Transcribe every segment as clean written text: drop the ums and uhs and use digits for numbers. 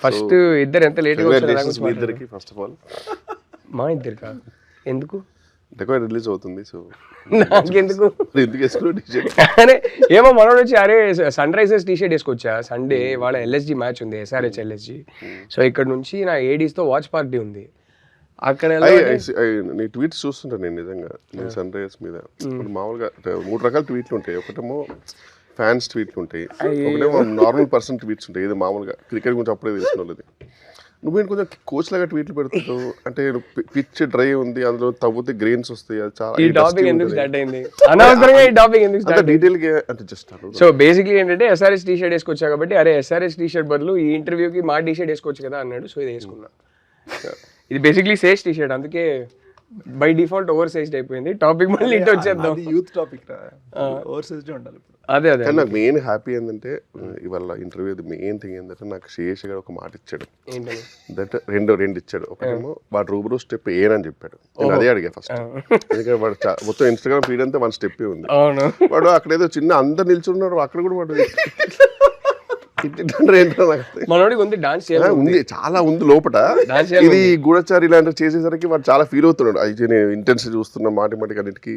First ఇద్దరు ఎంత లేట్గా Congratulations మీ ఇద్దరికి ఫస్ట్ ఆఫ్ ఆల్. మా ఇద్దరు కాదు ఎందుకు డెకాయిట్ రిలీజ్ అవుతుంది, సో నాకెందుకు ఎందుకు వేసుకున్నావు టీషర్ట్? అరే ఏమో మనోడు వచ్చి అరే సన్ రైజర్స్ టీషర్ట్ వేసుకొచ్చా, సండే వాళ్ళ ఎల్ఎస్జి మ్యాచ్ ఉంది, ఎస్ఆర్హెచ్ ఎల్ఎస్జి. సో ఇక్కడ నుంచి నా ఏడీస్తో వాచ్ పార్టీ ఉంది అక్కడ. నీ ట్వీట్స్ చూస్తుంటాను నేను నిజంగా, నీ సన్ రైజర్స్ మీద మామూలుగా 3 రకాల ట్వీట్లు ఉంటాయి. ఒకటేమో ఫ్యాన్స్ ట్వీట్లు ఉంటాయి, ఒకటేమో నార్మల్ పర్సన్ ట్వీట్స్ ఉంటాయి. ఇది మామూలుగా క్రికెట్ గురించి అప్పుడే తెలిసిన వాళ్ళది. నువ్వేంటి కొంచెం కోచ్ లాగా ట్వీట్లు పెడుతుంటావు, అంటే పిచ్ డ్రై ఉంది, అందులో తవ్వుతే గ్రెయిన్స్ వస్తాయి, అది చాలా ఈ టాపిక్ ఎందుకు స్టార్ట్ అయింది అనవసరంగా, ఈ టాపిక్ ఎందుకు స్టార్ట్ డీటెయిల్ గా అంటే జస్ట్. సో బేసిక్లీ ఏంటంటే ఎస్ఆర్హెచ్ టీ షర్ట్ వేసుకొచ్చా కాబట్టి అరే ఎస్ఆర్హెచ్ టీ షర్ట్ బదులు ఈ ఇంటర్వ్యూకి మా టీ షర్ట్ వేసుకోవచ్చు కదా అన్నాడు. సో ఇది వేసుకున్నా. ఇది బేసిక్లీ సేజ్ టీ షర్ట్, అందుకే బై డిఫాల్ట్ ఓవర్ సైజ్డ్ అయిపోయింది. టాపిక్ మళ్ళీ ఇటు వచ్చేద్దాం. యూత్ టాపిక్ ఓవర్ సైజ్డ్ ఉండాలి ఇప్పుడు. అదే నాకు మెయిన్ హ్యాపీ ఏంటంటే ఇవాళ ఇంటర్వ్యూ మెయిన్ థింగ్ ఏంటంటే నాకు శేష్ గారు ఒక మాట ఇచ్చాడు. ఏంటని దట్ రెండు ఇచ్చాడు. ఒకటేమో వాడు రూబరూ స్టెప్ ఏనని చెప్పాడు. నేను అదే అడిగా ఫస్ట్, ఎందుకంటే వాడు మొత్తం ఇన్స్టాగ్రామ్ ఫీడ్ అంతా 1 స్టెప్ ఉంది. వాడు అక్కడ ఏదో చిన్న అందరు నిల్చున్నారు, అక్కడ కూడా వాడు మనోడికి ఉంది డాన్స్ ఉంది, చాలా ఉంది లోపల. ఇది గూఢచారి ఇలాంటివి చేసేసరికి వాడు చాలా ఫీల్ అవుతున్నాడు. అయితే నేను ఇంటెన్స్ చూస్తున్నా మాటి అన్నిటికి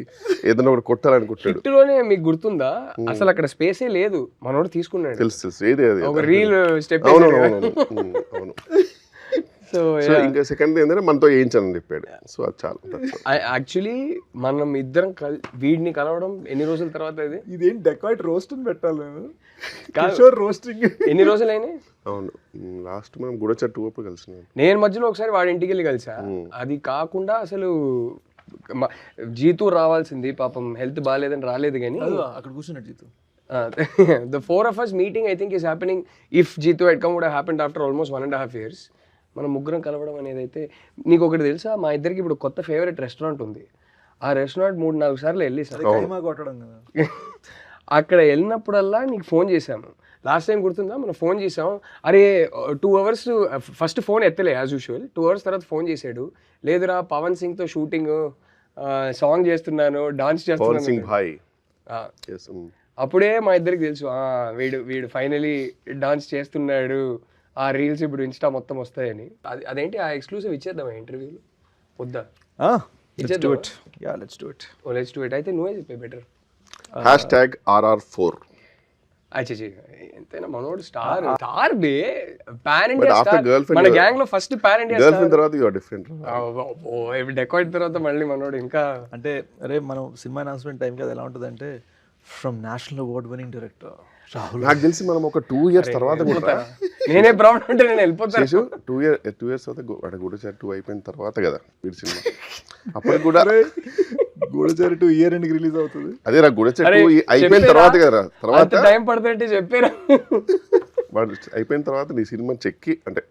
ఏదైనా ఒకటి కొట్టాలనుకుంటాడు. ఇట్టులోనే మీకు గుర్తుందా అసలు అక్కడ స్పేసే లేదు, మనోడు తీసుకున్నాడు. తెలుసు ఏది అది ఒక రీల్ స్టెప్. అవును. సో ఇంకా సెకండ్ ఏంటంటే మనతో వేయించాలని చెప్పాడు. సో అది చాలా యాక్చువల్లీ మనం ఇద్దరం వీడిని కలవడం ఎన్ని రోజుల తర్వాత ఇదేం డెకాయిట్ రోస్ట్ అని పెట్టాలి కిషోర్ రోస్టింగ్ ఎన్ని రోజులైనా. అవును, లాస్ట్ మనం గూఢచారి 2 అప్పుడు కలిసి నేను మధ్యలో ఒకసారి వాడి ఇంటికి వెళ్ళి కలిసా. అది కాకుండా అసలు జీతూ రావాల్సింది, పాపం హెల్త్ బాగాలేదని రాలేదు. కానీ అక్కడ కూర్చున్నాడు Jeethu. The 4 of us meeting I think is happening. If Jeetu had come would have happened after almost 1.5 years. మనం ముగ్గురం కలవడం అనేది అయితే. నీకు ఒకటి తెలుసా, మా ఇద్దరికి ఇప్పుడు కొత్త ఫేవరెట్ రెస్టారెంట్ ఉంది. ఆ రెస్టారెంట్ 3-4 సార్లు వెళ్ళేసాం. అక్కడ వెళ్ళినప్పుడల్లా నీకు ఫోన్ చేశాము. లాస్ట్ టైం గుర్తుందా, మనం ఫోన్ చేసాం. అరే 2 hours ఫస్ట్ ఫోన్ ఎత్తలే యాజ్ యూజువల్. 2 hours తర్వాత ఫోన్ చేశాడు. లేదురా పవన్ సింగ్తో షూటింగ్, సాంగ్ చేస్తున్నాను, డాన్స్ చేస్తున్నాను. అప్పుడే మా ఇద్దరికి తెలుసు వీడు ఫైనలీ డాన్స్ చేస్తున్నాడు, ఆ రీల్స్ ఇప్పుడు ఇన్స్టా మొత్తం వస్తాయని. అదేంటి ఆ ఎక్స్క్లూసివ్ ఇచ్చేద్దాం ఇంటర్వ్యూలో వద్దా? Let's do it. Let's do it. అయితే నువ్వే చెప్పే బెటర్. #RR4. ఎంతైనా మనోడు స్టార్ బే, పాన్ ఇండియా స్టార్. మన గ్యాంగ్ లో first pan India girl friend తర్వాత యు ఆర్ డిఫరెంట్. డెకాయిట్ తర్వాత మళ్ళీ మనోడు ఇంకా అంటే అరే మనం సినిమా అనౌన్స్మెంట్ టైం కదా ఎలా ఉంటుంది అంటే from national award winning director Rahul. నాకు తెలిసి మనం ఒక 2 years తర్వాత కూడా నేనే ప్రౌడ్ అంటే నేను వెళ్ళిపోతాను. 2 years తర్వాత గూఢచారి 2 అయిపోయిన తర్వాత కదా వీడి సినిమా. అప్పుడు కూడా గూఢచారి 2 year ఎండ్కి రిలీజ్ అవుతుంది. అదే రా గూఢచారి 2 అయిపోయిన తర్వాత కదా, తర్వాత టైం పడుతుంటే చెప్పారా. వాడు అయిపోయిన తర్వాత నీ సినిమా చెక్కి అంటే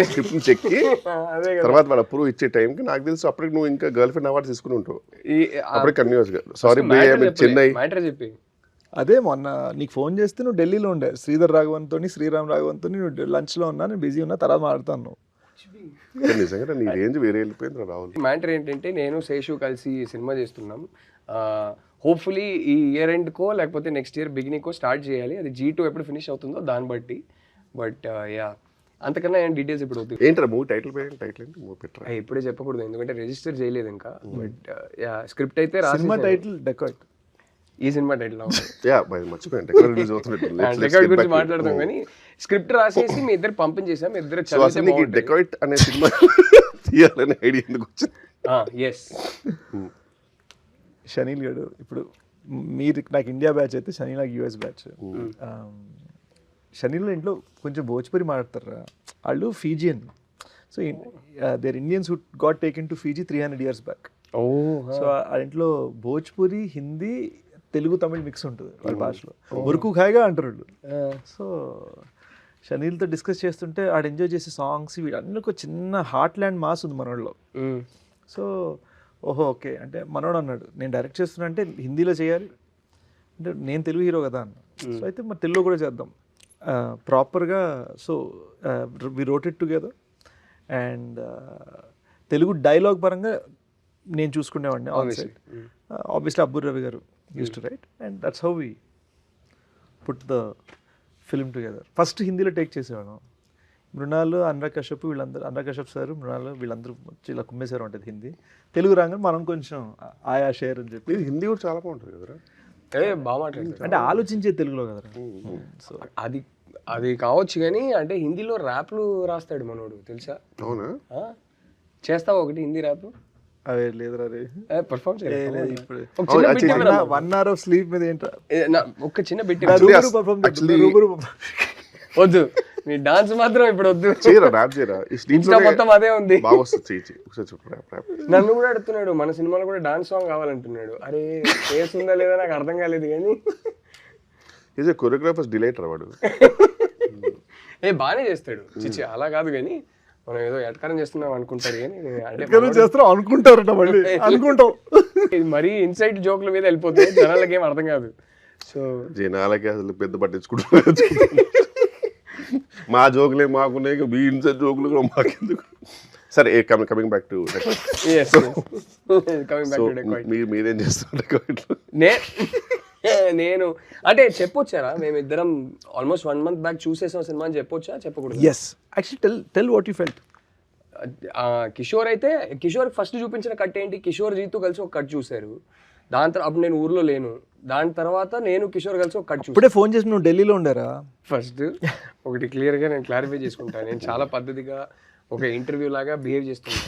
స్క్రిప్ట్ చెక్కి తర్వాత వాడు అప్రూవ్ ఇచ్చే టైంకి నాకు తెలుసు అప్పటికి నువ్వు ఇంకా గర్ల్ ఫ్రెండ్ అవార్డు తీసుకుని ఉంటావు. అప్పటికి కంటిన్యూస్ గా సారీ చెన్నై చెప్పి. అదే మొన్న నీకు ఫోన్ చేస్తే నువ్వు ఢిల్లీలో ఉండే శ్రీధర్ రాఘవన్తో శ్రీరామ్ రాఘవన్తో నువ్వు లంచ్లో ఉన్నా, నేను బిజీ ఉన్నా, తర్వాత మాట్లాడతాను. నిజంగా నీ రేంజ్ వేరే వెళ్ళిపోయింది రాహుల్. మ్యాటర్ ఏంటంటే నేను శేషు కలిసి సినిమా చేస్తున్నాం. హోప్ఫుల్లీ ఈ ఇయర్ ఎండ్కో లేకపోతే నెక్స్ట్ ఇయర్ బిగినింగ్కో స్టార్ట్ చేయాలి. అది G2 ఎప్పుడు ఫినిష్ అవుతుందో దాన్ని బట్టి. బట్ యా అంతకన్నా ఏం డీటెయిల్స్ ఇప్పుడు అవుతుంది. ఏంటరా మూవీ టైటిల్ ఏంటి? మూవీ పెట్టరా ఇప్పుడే చెప్పకూడదు ఎందుకంటే రిజిస్టర్ చేయలేదు ఇంకా. బట్ యా స్క్రిప్ట్ అయితే రాసి. Cinema title dacoit. ఈ సినిమా టైటిల్ మర్చిపోయాను డెకాయిట్ గురించి మాట్లాడదాం కానీ స్క్రిప్ట్ రాసేసి మీ ఇద్దరు పంపించేసాం. మీ ఇద్దరు డెకాయిట్ అనే సినిమా తీయాలనే ఐడియా ఎందుకు వచ్చింది? ఎస్ షనీల్ గడు ఇప్పుడు మీరు నాకు ఇండియా బ్యాచ్ అయితే షనీల్ నాకు US బ్యాచ్. షనీల్ ఇంట్లో కొంచెం భోజ్పురి మాట్లాడతారు. వాళ్ళు Fijian. So there Indians who got taken to Fiji 300 years back. So ఆ ఇంట్లో భోజ్పురి, హిందీ, తెలుగు, తమిళ్ మిక్స్ ఉంటుంది వాళ్ళ భాషలో. ఉరుకు ఖాయిగా అంటారు వాళ్ళు. సో షనీల్తో డిస్కస్ చేస్తుంటే ఆడు ఎంజాయ్ చేసే సాంగ్స్ వీడన్నీ ఒక చిన్న హార్ట్ ల్యాండ్ మాస్ ఉంది మనోళ్ళలో. సో ఓహో ఓకే అంటే మనోడు అన్నాడు నేను డైరెక్ట్ చేస్తున్నా అంటే హిందీలో చేయాలి అంటే నేను తెలుగు హీరో కదా అన్న. సో అయితే మరి తెలుగులో కూడా చేద్దాం ప్రాపర్గా. So we wrote it together and Telugu dialogue పరంగా నేను చూసుకునేవాడిని on side. Obviously Abburi Ravi garu used to write and that's how we put the film together. First హిందీలో టేక్ చేసేవాడు. మృణాలు, అనురాగ్ కశ్యప్ వీళ్ళందరూ, అనురాగ్ కశ్యప్ సార్, మృణాలు వీళ్ళందరూ వచ్చి ఇలా కుమ్మేశారు ఉంటుంది హిందీ. తెలుగు రాగానే మనం కొంచెం ఆయా షేర్ అని చెప్పి. హిందీ కూడా చాలా బాగుంటుంది కదరా. బాగా మాట్లాడతారు అంటే ఆలోచించే తెలుగులో కదరా. సో అది కావచ్చు కానీ అంటే హిందీలో ర్యాప్లు రాస్తాడు మనోడు తెలుసా? అవునా? చేస్తావా ఒకటి హిందీ ర్యాప్? అదే లేదురా రే, పర్ఫామ్ లేదు ఇప్పుడు. ఒక చిన్న బిట్ 1 hour of sleep మీద ఏంట్రా ఒక చిన్న బిట్ పర్ఫామ్ వద్దు, నీ డాన్స్ మాత్రం ఇప్పుడు వద్దు. చేయరా ర్యాప్ చేయరా. ఇన్స్టా మొత్తం అదే ఉంది. బాగా వస్తుంది. చెయ్యి ఒకసారి చెప్పు ర్యాప్ ర్యాప్. నన్ను కూడా అడుగుతున్నాడు మన సినిమాలో కూడా డాన్స్ సాంగ్ కావాలంటున్నాడు. అరే ఫేస్ ఉందా లేదా నాకు అర్థం కాలేదు కానీ ఈజ్ ఏ కొరియోగ్రాఫర్స్ డిలైటర్ వాడు. బాగానే చేస్తాడు. చిచి అలా కాదు కానీ మనం ఏదో ఎటకారం చేస్తున్నాం అనుకుంటారు కానీ అంటే చేస్తున్నాం అనుకుంటారట మళ్ళీ అనుకుంటాం. ఇది మరీ ఇన్సైట్ జోక్ల మీద వెళ్ళిపోతుంది, జనాలకి ఏం అర్థం కాదు. సో జనాలకి అసలు పెద్ద పట్టించుకుంటున్నారు. మా జోకులే మాకున్నాయి, మీ ఇన్సైడ్ జోకులు కూడా మాకెందుకు. సరే కమింగ్ బ్యాక్ టు మీరేం చేస్తున్నారు? నేను అంటే చెప్పొచ్చారా మేమిద్దరం ఆల్మోస్ట్ 1 month బ్యాక్ చూసేసాం సినిమా అని చెప్పొచ్చా చెప్పకూడదు? Yes actually tell what you felt. Kishore అయితే కిషోర్ ఫస్ట్ చూపించిన కట్ ఏంటి, కిషోర్ జీతు కలిసి ఒక కట్ చూశారు. దాని తర్వాత అప్పుడు నేను ఊర్లో లేను. దాని తర్వాత నేను కిషోర్ కలిసి ఒక కట్ చూసాను. ఇప్పుడే ఫోన్ చేసి నువ్వు ఢిల్లీలో ఉండారా? ఫస్ట్ ఒకటి క్లియర్గా నేను క్లారిఫై చేసుకుంటాను. నేను చాలా పద్ధతిగా ఒక ఇంటర్వ్యూ లాగా బిహేవ్ చేస్తున్నాను.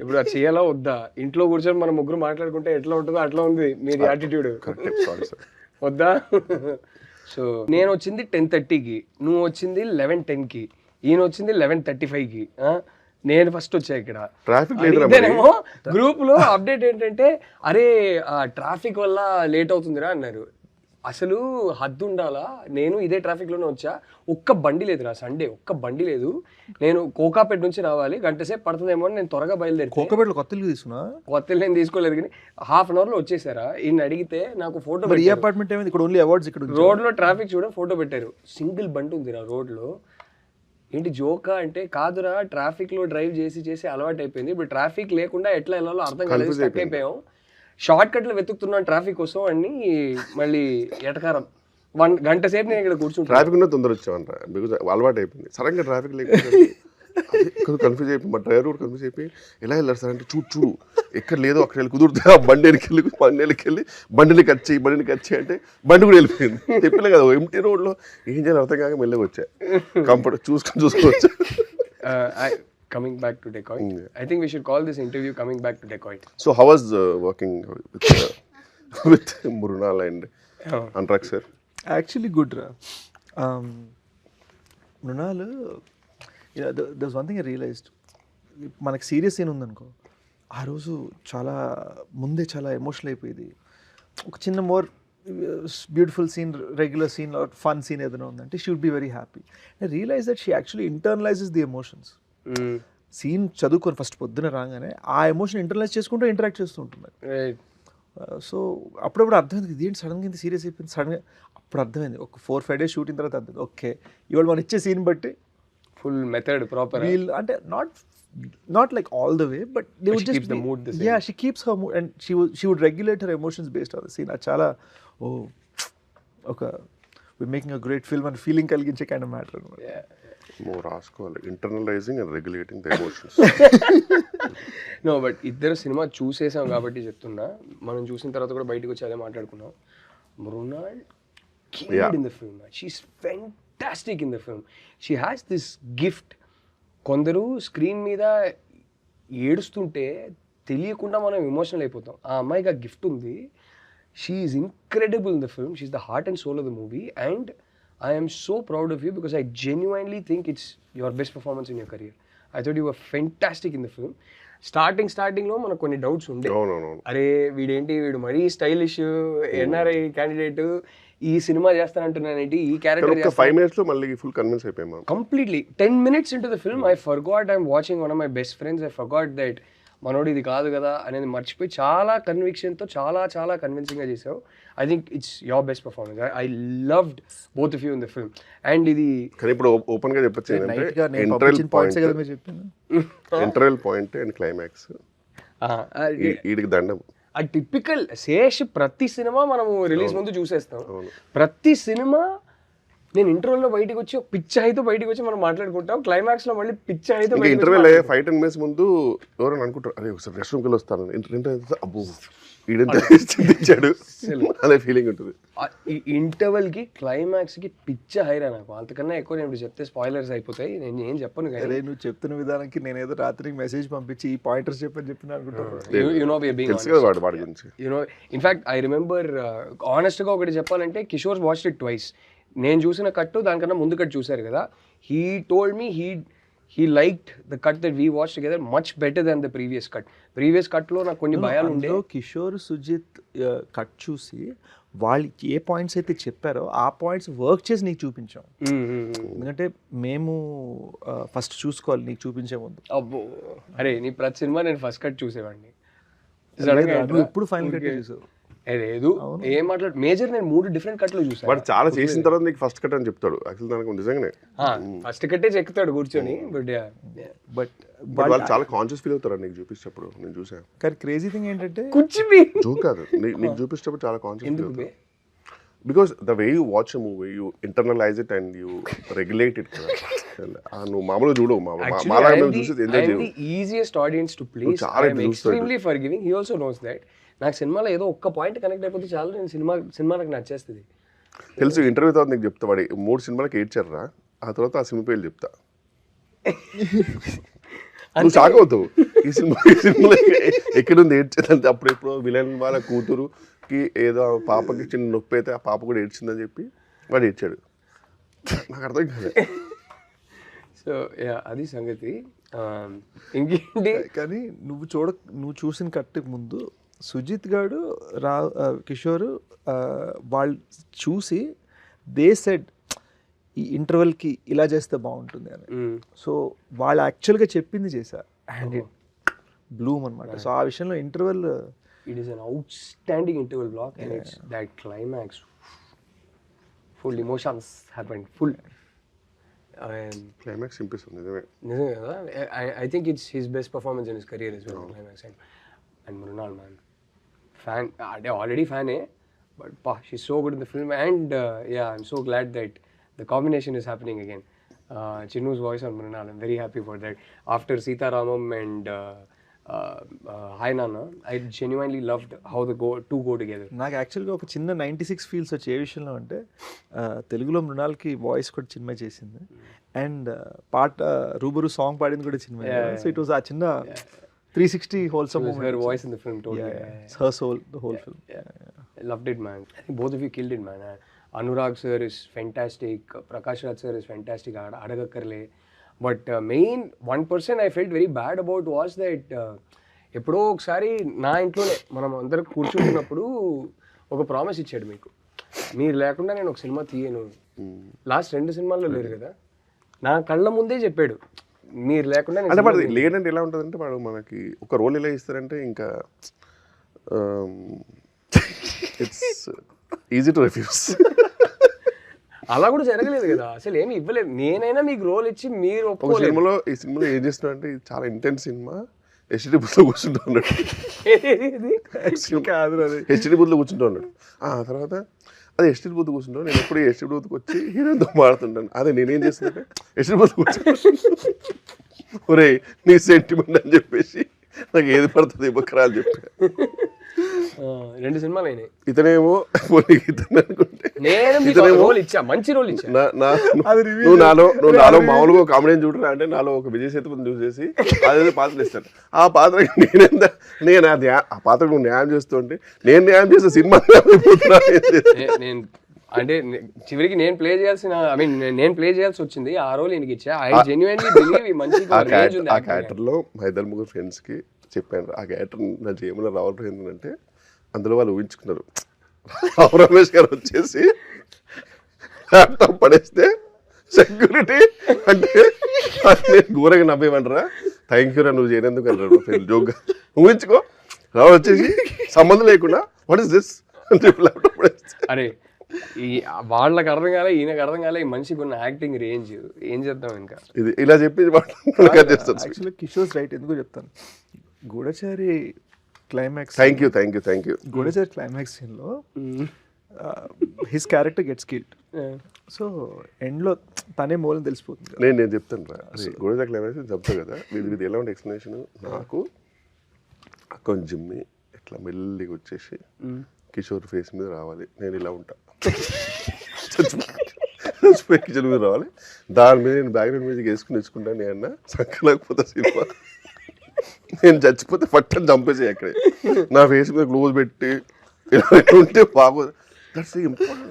ఇప్పుడు అది చేయాలా వద్దా? ఇంట్లో కూర్చొని మనం ముగ్గురు మాట్లాడుకుంటే ఎట్లా ఉంటుందో అట్లా ఉంది మీది యాటిట్యూడ్. వద్దా? సో నేను వచ్చింది 10:30కి, నువ్వు వచ్చింది 11:10కి, ఈయన వచ్చింది 11:35కి. నేను ఫస్ట్ వచ్చా ఇక్కడ. ఇదేనేమో గ్రూప్ లో అప్డేట్ ఏంటంటే అరే ట్రాఫిక్ వల్ల లేట్ అవుతుందిరా అన్నారు. అసలు హద్దు ఉండాలా, నేను ఇదే ట్రాఫిక్ లోనే వచ్చా. ఒక్క బండి లేదురా సండే, ఒక్క బండి లేదు. నేను కోకాపేట నుంచి రావాలి, గంట సేపు పడుతుందేమో అని నేను త్వరగా బయలుదేరి. కోకాపేటలో కొత్తలు తీసుకున్నా? కొత్తలు నేను తీసుకోలేదు కానీ ½ hour లో వచ్చేసారా. ఈయన అడిగితే నాకు ఫోటో ఈ అపార్ట్మెంట్ ఏమైంది ఇక్కడ ఓన్లీ అవార్డ్స్ ఇక్కడ రోడ్ లో ట్రాఫిక్ చూడ ఫోటో పెట్టారు. సింగిల్ బండి ఉందిరా రోడ్ లో. ఏంటి జోకా అంటే కాదురా, ట్రాఫిక్ లో డ్రైవ్ చేసి అలవాటు అయిపోయింది. ఇప్పుడు ట్రాఫిక్ లేకుండా ఎట్లా వెళ్ళాలో అర్థం కాలేదు, స్టక్ అయిపోయాం. షార్ట్ కట్లు వెతుకుతున్నాను ట్రాఫిక్ కోసం అని మళ్ళీ ఎటకారం. 1 గంట సేపు నేను ఇక్కడ కూర్చుంటాను. ట్రాఫిక్ ఉన్న తొందర వచ్చామంట, బికాజ్ అలవాటు అయిపోయింది. సడన్గా ట్రాఫిక్ లేకపోతే కన్ఫ్యూజ్ అయిపోయి మా డ్రైవర్ కూడా కన్ఫ్యూజ్ అయిపోయి ఎలా వెళ్ళారు సార్ అంటే చూడు ఎక్కడ లేదో అక్కడ వెళ్ళి కుదురుతా, బండికి వెళ్ళి బండిని కట్ చేయి అంటే బండి కూడా వెళ్ళిపోయింది. చెప్పలే కదా ఎంటీ రోడ్లో ఏం చేయాలి అర్థం కాక మెల్లగా వచ్చా. కంఫర్ట్ చూసుకొని వచ్చా. Coming back to Decoit, I think we should call this interview Coming Back to Decoit. So how was working with Mrunal and Anurag sir? Actually good ra. Mrunal, there's one thing I realized. మనకి serious scene ఉందనుకో, ఆ రోజు చాలా ముందే చాలా emotional అయిపోయింది. ఒక చిన్న more beautiful scene, regular scene, fun scene ఏదైనా ఉందంటే she would be very happy. I realize that she actually internalizes the emotions. Scene చదువుకొని ఫస్ట్ పొద్దున రాగానే ఆ ఎమోషన్ ఇంటర్నలైజ్ చేసుకుంటూ ఇంటరాక్ట్ చేస్తూ ఉంటున్నారు. సో అప్పుడప్పుడు అర్థమైంది ఇదేంటి సడన్గా ఇంత సీరియస్ అయిపోయింది. సడన్గా అప్పుడు అర్థమైంది ఒక 4-5 days షూటింగ్ తర్వాత అర్థమైంది ఓకే ఇవాళ మనం ఇచ్చే సీన్ బట్టి ఫుల్ మెథడ్ ప్రాపర్ అంటే not like all the way, but they would just keeps the mood the same. Yeah, she keeps her mood and she would regulate her emotions based on the scene. Achala okay, we're making a great film and feeling కలిగించే kind of matter. Yeah. More రాసుకోవాలి, internalising and regulating the emotions. No but ఇద్దరు సినిమా చూసేసాం కాబట్టి చెప్తున్నా. మనం చూసిన తర్వాత కూడా బయటకు వచ్చి అదే మాట్లాడుకున్నాం. Mrunal killed in the film. She's fantastic in the film. She has this gift. కొందరు స్క్రీన్ మీద ఏడుస్తుంటే తెలియకుండా మనం ఎమోషనల్ అయిపోతాం. ఆ అమ్మాయికి ఆ గిఫ్ట్ ఉంది. She is incredible in the film. She is the heart and soul of the movie and I am so proud of you because I genuinely think it's your best performance in your career. I thought you were fantastic in the film. స్టార్టింగ్లో మనకు కొన్ని doubts ఉండే. అరే వీడు మరీ stylish NRI candidate ఈ cinema చేస్తానంటున్నానేంటి, ఈ character 5 minutes లో మళ్ళీ ఫుల్ కన్విన్స్ అయిపోయాం. Completely 10 minutes into the film I forgot I'm watching one of my best friends. I forgot that మనోడు ఇది కాదు కదా అనేది మర్చిపోయి చాలా కన్విక్షన్తో చాలా కన్విన్సింగ్గా చేసావు. I think it's your best performance. I loved both of you in the film. And ఇది కానీ ఇప్పుడు ఓపెన్ గా చెప్పొచ్చు ఏంటంటే ఇంటర్వెల్ పాయింట్ అండ్ క్లైమాక్స్ వీడికి దండం. ఆ టిపికల్ శేష్ ప్రతి సినిమా మనము రిలీజ్ ముందు చూసేస్తాం. ప్రతి సినిమా నేను ఇంటర్వెల్లో బయటకు వచ్చి పిచ్చ అయితే బయటకు వచ్చి మనం మాట్లాడుకుంటాం, క్లైమాక్స్ లో మళ్ళీ పిచ్చ అయితే ఇంకా ఇంటర్వెల్ అయ్యే 5-10 minutes ముందు ఎవరైనా అనుకుంటారు అరే ఒకసారి రెస్ట్ రూమ్కి వెళ్ళి వస్తాను, ఇంటర్వెల్ అబ్బో ఈడంతా చింతించాడు అనే ఫీలింగ్ ఉంటుంది. ఈ ఇంటర్వెల్ కి క్లైమాక్స్ కి పిచ్చ హైరా నాకు. అంతకన్నా ఎక్కువ నేను ఇప్పుడు చెప్తే స్పాయిలర్స్ అయిపోతాయి, నేను ఏం చెప్పను అరే నువ్వు చెప్తున్న విధానానికి నేనేదో రాత్రికి మెసేజ్ పంపించి ఈ పాయింటర్స్ చెప్పిన అనుకుంటున్నాను. తెలుసు కదా వాడి గురించి. ఇన్ఫాక్ట్ ఐ రిమెంబర్ ఆనెస్ట్ గా ఒకటి చెప్పాలంటే, కిషోర్ వాచ్డ్ ఇట్ ట్వైస్. నేను చూసిన కట్టు దానికన్నా ముందు కట్ చూసారు కదా, he told me he liked the cut that we watched together much better than the previous cut. Previous cut లో నాకు కొన్ని భయాలు ఉండే. కిషోర్ సుజిత్ కట్ చూసి వాళ్ళు ఏ పాయింట్స్ అయితే చెప్పారో ఆ పాయింట్స్ వర్క్ చేసి నీకు చూపించాం. ఎందుకంటే మేము ఫస్ట్ చూసుకోవాలి నీకు చూపించే ముందు. అబ్బో అరే నీ ప్రతి సినిమా నేను ఫస్ట్ కట్ చూసేవాడిని. ఇప్పుడు ఫైనల్ కట్ చూసావు? లేదు ఏం మాట్లాడు మేజర్, నేను 3 డిఫరెంట్ కట్లు చూసాను. వాడు చాలా చేసిన తర్వాత నీకు ఫస్ట్ కట్ అని చెప్తాడు. యాక్చువల్ దానికి నిజంగానే ఫస్ట్ కట్టే చెక్కుతాడు కూర్చొని. బట్ వాళ్ళు చాలా కాన్షియస్ ఫీల్ అవుతారు నీకు చూపించేటప్పుడు. నేను చూసాను. కానీ క్రేజీ థింగ్ ఏంటంటే జోక్ కాదు, నీకు చూపించేటప్పుడు చాలా కాన్షియస్ ఫీల్ అవుతారు. Because the way you watch a movie you internalise it and you regulate it కదా. నువ్వు మామూలుగా చూడవు, మాలాగా మేము చూసేది ఎంజాయ్ చేయవు. Easiest audience to please. I am extremely forgiving. He also knows that. నాకు సినిమాలో ఏదో ఒక్క పాయింట్ కనెక్ట్ అయిపోతే చాలు, నేను సినిమా నాకు నచ్చేస్తుంది. తెలుసు. ఇంటర్వ్యూ తర్వాత నీకు చెప్తా వాడి 3 సినిమాలకి ఏడ్చారా, ఆ తర్వాత ఆ సినిమా పేర్లు చెప్తా. నువ్వు షాక్ అవుతావు. ఈ సినిమా ఎక్కడుంది ఏడ్చేదంటే అప్పుడు ఎప్పుడో విలన్ వాళ్ళ కూతురుకి ఏదో పాపకి చిన్న నొప్పి అయితే ఆ పాప కూడా ఏడ్చిందని చెప్పి వాడు ఏడ్చాడు. నాకు అర్థం కాదు. సో అది సంగతి. ఇంకేంటి కానీ నువ్వు చూసిన కట్టుకు ముందు సుజిత్ గాడు కిషోర్ వాళ్ళు చూసి దే సెడ్ ఈ ఇంటర్వెల్కి ఇలా చేస్తే బాగుంటుంది అని. సో వాళ్ళు యాక్చువల్గా చెప్పింది చేశారు అండ్ ఇట్ బ్లూమ్ అనమాట. సో ఆ విషయంలో interval it is an outstanding interval block and it's that climax full emotions happened full. Climax ఇంపిస్తుంది నిజమే కదా. I think it's his best performance in his career is climax. And Mrunal man fan, అంటే already ఫ్యానే, but she's so good in the film. And yeah, I'm so glad that the combination is happening again. Chinnu's voice on Mrunal, I'm very happy for that. After Sita Ramam and Hi Nana, I genuinely loved how the two go together. నాకు యాక్చువల్గా ఒక చిన్న 96 feels వచ్చే ఏ విషయంలో అంటే తెలుగులో మృణాల్కి voice కూడా చిన్మయ చేసింది అండ్ పాట రూబరు సాంగ్ పాడింది కూడా చిన్మయ. సో ఇట్ వాస్ ఆ చిన్న 360 wholesome moment. Her voice in the film totally. It's her soul, the whole film. I loved it, man. I think both of you killed it, man. Anurag sir is fantastic. Prakash Raj sir is fantastic. Adagakarle. But main one person I felt very bad about was that ఎప్పుడో ఒకసారి నా ఇంట్లోనే మనం అందరం కూర్చుంటున్నప్పుడు ఒక promise ఇచ్చాడు మీకు, మీరు లేకుండా నేను ఒక సినిమా తీయను. లాస్ట్ 2 సినిమాల్లో లేరు కదా, నా కళ్ళ ముందే చెప్పాడు మీరు లేకుండా. అంటే వాడు లేదంటే ఎలా ఉంటుందంటే వాడు మనకి ఒక రోల్ ఎలా ఇస్తారంటే ఇంకా ఇట్స్ ఈజీ టు రిఫ్యూజ్. అలా కూడా జరగలేదు కదా, అసలు ఏమి ఇవ్వలేదు. నేనైనా మీకు రోల్ ఇచ్చి మీరు సినిమాలో ఈ సినిమాలో ఏం చేస్తున్నా అంటే ఇది చాలా ఇంటెన్స్ సినిమా, హెచ్డి బూత్లో కూర్చుంటూ ఉన్నాడు. హెచ్డి బూత్లో కూర్చుంటూ ఉన్నాడు. తర్వాత అది హెచ్డి బూత్ కూర్చుంటాను. నేను ఎప్పుడు హెచ్డి బూత్కి వచ్చి హీరోతో మాడుతుంటాను. అదే నేనేం చేస్తుంటే హెచ్డి బూత్ కూర్చుంటాను. ఒరే నీ సెంటిమెంట్ అని చెప్పేసి నాకు ఏది పడుతుంది ఇవ్వకరా అని చెప్పి 2 సినిమాలు అయినాయి. ఇతనేమో ఇతను అనుకుంటే మంచి రోల్ ఇచ్చా. నువ్వు నాలో మామూలుగా కామెడీ చూడరా అంటే నాలో ఒక విజయ్ సేతుపతిని చూసేసి అదేదో పాత్రలు ఇస్తాను. ఆ పాత్రకి నేను ఆ పాత్రకు నువ్వు న్యాయం చేస్తుంటే నేను న్యాయం చేసే సినిమా అంటే చివరికి నేను ప్లే చేయాల్సి వచ్చింది. ఆ రోల్ ఈయనకి ఇచ్చా. ఐ జెన్యుయిన్లీ బిలీవ్ ఈ మంచి ఆ క్యారెక్టర్లో మా 2-3 ఫ్రెండ్స్కి చెప్పాను. ఆ క్యారెక్టర్ నా జేబులో రావడం ఏంటంటే అందులో వాళ్ళు ఊహించుకున్నారు రావు రమేష్ గారు వచ్చేసి ల్యాప్టాప్ పడేస్తే సెక్యూరిటీ అంటే నేను ఘోరంగా నవ్వేమంటారా, థ్యాంక్ యూ రా నువ్వు చేయనందుకు అన్నాడు ఫ్రెండ్ జోక్గా. ఊహించుకో రావు వచ్చేసి సంబంధం లేకుండా వాట్ ఇస్ దిస్ అని చెప్పి ల్యాప్టాప్ పడేస్తే. అరే వాళ్ళకి అర్థం కాలే, ఈయనకు అర్థం కాలే, ఈ మనిషికి ఉన్న యాక్టింగ్ రేంజ్ ఏం చేద్దాం. ఇంకా ఇది ఇలా చెప్పి యాక్చువల్లీ కిషోర్ రైట్. ఎందుకు చెప్తాను, గూఢచారి climax thank you Goodachari climax సీన్లో his character gets killed. So ఎండ్లో తనే మూలం తెలిసిపోతుంది. నేను చెప్తాను రా, గోడజాక్ క్లైమాక్స్ చెప్తాను కదా, ఇది ఎలా ఉంటే ఎక్స్ప్లెనేషన్. నాకు అకౌంట్ జిమ్ని ఇట్లా మెల్లిగా వచ్చేసి కిషోర్ ఫేస్ మీద రావాలి, నేను ఇలా ఉంటా, చచ్చిపోయి కిచెన్ మీద రావాలి, దాని మీద నేను బ్యాక్గ్రౌండ్ మ్యూజిక్ వేసుకుని తెచ్చుకుంటాను. నేను అన్న సంకలేకపోతే సినిమా, నేను చచ్చిపోతే పట్టని చంపేసి అక్కడే నా ఫేస్ మీద క్లోజ్ పెట్టి ఇలా ఉంటే బాగోదు. దట్స్ ఇంపార్టెంట్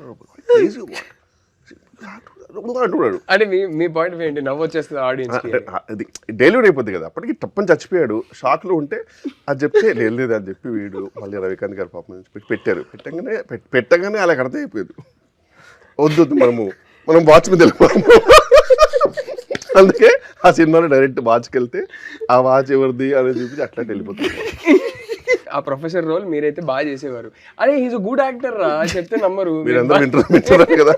అంటున్నాడు. అంటే మీ పాయింట్ ఏంటి? నవ్వు వచ్చేస్తుంది ఆడియన్స్. అది డెలివరీ అయిపోద్ది కదా, అప్పటికి తప్పని చచ్చిపోయాడు, షాక్లో ఉంటే అది చెప్తే లేదు అని చెప్పి వీడు మళ్ళీ రవికాంత్ గారు పాపం పెట్టారు. పెట్టగానే అలా అర్థం అయిపోయాడు, వద్దు మనం వాచ్ మీద వెళ్ళిపోయాము. అందుకే ఆ సినిమాలో డైరెక్ట్ వాచ్కి వెళ్తే ఆ వాచ్ ఎవరిది అనేది చూపించి అట్లా వెళ్ళిపోతుంది. ఆ ప్రొఫెసర్ రోల్ మీరైతే బాగా చేసేవారు. అరే హీస్ గుడ్ యాక్టర్ రా చెప్తే నమ్మరు. మీరందరూ వింటున్నారు కదా,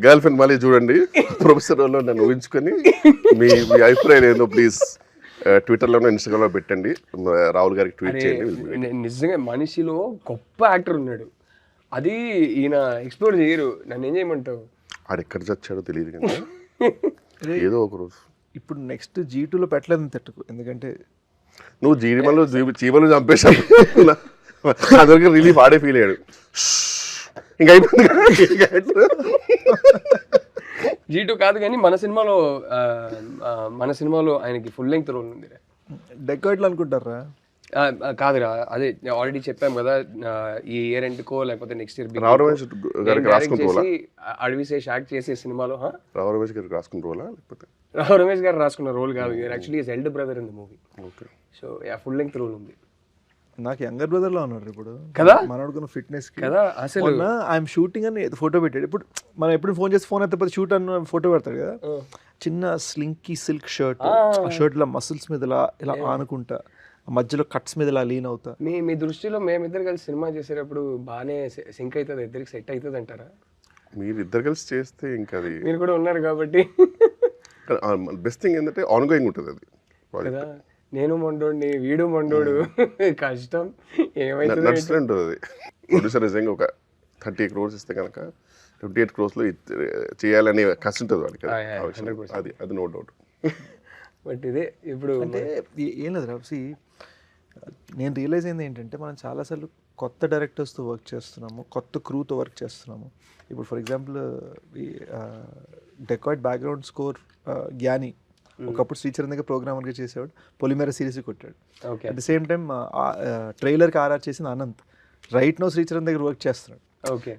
గర్ల్ ఫ్రెండ్ మళ్ళీ చూడండి ప్రొఫెసర్ రోల్లో నన్ను ఊహించుకొని మీ అభిప్రాయం ఏందో ప్లీజ్ ట్విట్టర్లోనో ఇన్స్టాగ్రామ్లో పెట్టండి, రాహుల్ గారికి ట్వీట్ చేయండి. నిజంగా మనిషిలో గొప్ప యాక్టర్ ఉన్నాడు, అది ఈయన ఎక్స్ప్లోర్ చేయరు. నన్ను ఏం చేయమంటావు? ఆడు ఎక్కడ చచ్చాడో తెలియదు కదా, ఏదో ఒక రోజు. ఇప్పుడు నెక్స్ట్ G2లో పెట్టలేదు తట్టుకు, ఎందుకంటే నువ్వు చీమలు చంపేశావు, అందరికి రిలీఫ్ ఆడే ఫీల్ అయ్యాడు, ఇంకా అయిపోయింది. G2 కాదు కానీ మన సినిమాలో ఆయనకి ఫుల్ లెంగ్త్ రోల్ ఉంది. డెకాయిట్లు అనుకుంటారా? కాదురా, అదే ఆల్రెడీ చెప్పాం కదా, ఈ ఇయర్ ఎండ్కో లేకపోతే నెక్స్ట్ ఇయర్ అడవిశేష్ యాక్ట్ చేసే సినిమాలో. రావు రమేష్ గారికి రాసుకున్న రోలా లేకపోతే రావు రమేష్ గారు రాసుకున్న రోల్ కాదు, actually his elder brother in the movie. Okay. So full length role ఉంది. నాకు యంగర్ బ్రదర్ లో ఉన్నాడు ఇప్పుడు కదా, మనోడుకున్న ఫిట్నెస్ కదా. అసలు ఐఎమ్ షూటింగ్ అని ఫోటో పెట్టాడు. ఇప్పుడు మనం ఎప్పుడు ఫోన్ చేసి ఫోన్ అయితే షూట్ అన్న ఫోటో పెడతాడు కదా, చిన్న స్లింకీ సిల్క్ షర్ట్, ఆ షర్ట్ ఇలా మసిల్స్ మీద ఇలా ఆనుకుంటా, మధ్యలో కట్స్ మీద ఇలా లీన్ అవుతా. మీ దృష్టిలో మేమిద్దరు కలిసి సినిమా చేసేటప్పుడు బాగానే సింక్ అవుతుంది, ఇద్దరికి సెట్ అవుతుంది అంటారా? మీరు ఇద్దరు కలిసి చేస్తే ఇంకా అది, మీరు కూడా ఉన్నారు కాబట్టి బెస్ట్ థింగ్ ఏంటంటే ఆన్గోయింగ్ ఉంటుంది అది కదా. నేను మొండోడిని, వీడు మొండోడు, కష్టం ఏమైతుంది నడుస్తూనే ఉంటుంది అది. ప్రొడ్యూసర్ నిజంగా ఒక 30 crores ఇస్తే కనుక 58 crores చేయాలనే కష్టం ఉంటుంది వాడికి, అది నో డౌట్. బట్ ఇదే ఇప్పుడు అంటే ఏం లేదు రాసి, నేను రియలైజ్ అయింది ఏంటంటే మనం చాలాసార్లు కొత్త డైరెక్టర్స్తో వర్క్ చేస్తున్నాము, కొత్త క్రూతో వర్క్ చేస్తున్నాము. ఇప్పుడు ఫర్ ఎగ్జాంపుల్ ఈ డెకాయిట్ బ్యాక్గ్రౌండ్ స్కోర్ జ్ఞాని ఒకప్పుడు శ్రీచరణ్ దగ్గర ప్రోగ్రామర్గా చేసేవాడు, పొలిమేర సిరీస్ కొట్టాడు. అట్ ది సేమ్ టైం ట్రైలర్కి ఆర్ఆర్ చేసిన అనంత్ రైట్ నో శ్రీచరణ్ దగ్గర వర్క్ చేస్తున్నాడు. ఓకే.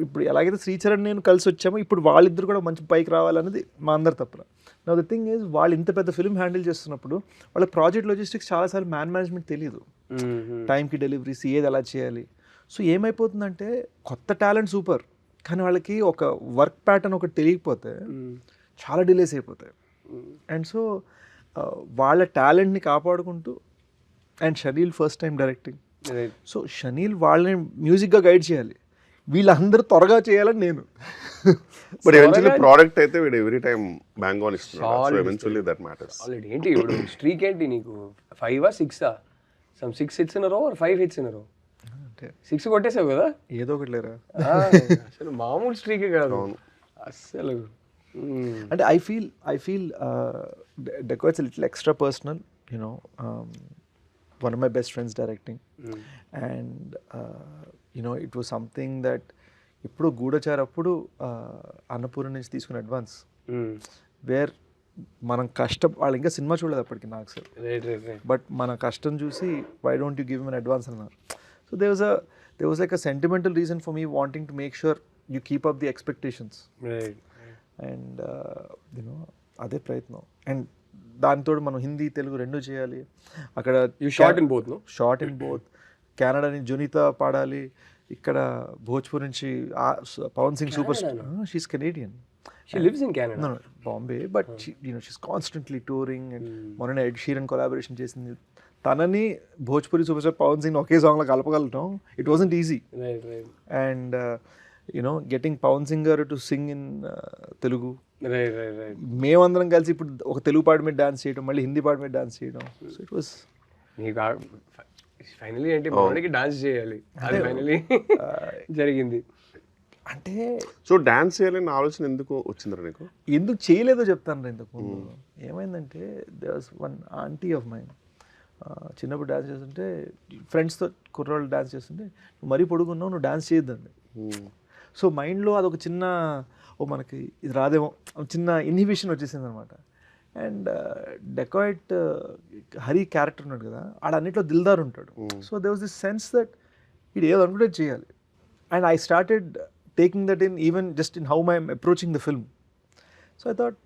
ఇప్పుడు ఎలాగైతే శ్రీచరణ్ నేను కలిసి వచ్చామో, ఇప్పుడు వాళ్ళిద్దరు కూడా మంచి పైకి రావాలన్నది మా అందరి తప్పన. నా ద థింగ్ ఈజ్, వాళ్ళు ఇంత పెద్ద ఫిల్మ్ హ్యాండిల్ చేస్తున్నప్పుడు వాళ్ళ ప్రాజెక్ట్ లాజిస్టిక్స్ చాలాసార్లు మేనేజ్మెంట్ తెలియదు, టైంకి డెలివరీస్ ఏది ఎలా చేయాలి. సో ఏమైపోతుందంటే కొత్త టాలెంట్ సూపర్, కానీ వాళ్ళకి ఒక వర్క్ ప్యాటర్న్ ఒకటి తెలియకపోతే చాలా డిలేస్ అయిపోతాయి. అండ్ సో వాళ్ళ టాలెంట్ని కాపాడుకుంటూ, and chenille first time directing, so chenille వాళ్ళని మ్యూజిక్గా గైడ్ చేయాలి, వీళ్ళందరూ త్వరగా చేయాలని నేను. బట్ ఎవెన్చువల్లీ ప్రోడక్ట్ అయితే వీడు ఎవ్రీ టైం బ్యాంగ్ ఆన్ ఇస్తున్నాడు, so eventually that matters. Already ఏంటి ఇప్పుడు స్ట్రీక్ ఏంటి నీకు, 5 or 6 some 6 hits in a row or 5 hits in a row? 6 కొట్టేసావు కదా, ఏదో ఒకటి లేరా. అసలు మామూలు స్ట్రీకే కాదు అసలు. అంటే I feel dacoits little extra personal, you know, one of my best friends directing, and it was something that ఇప్పుడు గూఢచార్ అప్పుడు అన్నపూర్ణ నుంచి తీసుకున్న అడ్వాన్స్, వేర్ మనం కష్టం, వాళ్ళు ఇంకా సినిమా చూడలేదు అప్పటికి నాకు సార్, బట్ మన కష్టం చూసి why don't you give me advance అన్నారు. So they was like a sentimental reason for me wanting to make sure you keep up the expectations, and అదే ప్రయత్నం. అండ్ దానితో మనం హిందీ తెలుగు రెండు చేయాలి. అక్కడ షార్ట్ ఇన్ బోత్ కెనడా నుంచి జునీతా పాడాలి, ఇక్కడ భోజ్పూర్ నుంచి Pawan Singh super star, she is Canadian, she lives in Canada, no Bombay, but she's constantly touring, and మొన్న ఎడ్ షీరన్ కొలాబరేషన్ చేసింది. తనని భోజ్పూరి సూపర్ స్టార్ పవన్ సింగ్ ఒకే సాంగ్లో కలపగలటం, it wasn't easy. And getting Pawan singer to sing in Telugu, మేమందరం కలిసి ఇప్పుడు ఒక తెలుగు పాట మీద డాన్స్ చేయడం, మళ్ళీ హిందీ పాట మీద డాన్స్ చేయడం, సో ఇట్ వాస్ ఫైనలీ ఏంటి మనకి డాన్స్ చేయాలి, అది ఫైనలీ జరిగింది. అంటే సో డాన్స్ చేయాలని ఆలోచన ఎందుకు వచ్చిందిరా నీకు? ఎందుకు చేయలేదో చెప్తాను ఇంతకు ముందు. ఏమైందంటే they was one aunty of mind, చిన్నప్పుడు డాన్స్ చేస్తుంటే ఫ్రెండ్స్తో కుర్రోళ్ళు డాన్స్ చేస్తుంటే నువ్వు మరీ పొడుగున్నావు, నువ్వు డాన్స్ చేయొద్దండి. సో మైండ్లో అదొక చిన్న మనకి ఇది రాదేమో చిన్న ఇన్హిబిషన్ వచ్చేసింది అనమాట. అండ్ డెకాయిట్ హరి క్యారెక్టర్ ఉన్నాడు కదా, ఆడన్నిట్లో దిల్దార్ ఉంటాడు. So they was this sense that ఇది ఏదో అనుకుంటే చేయాలి. And I started taking that in even just in how I'm approaching the film. So I thought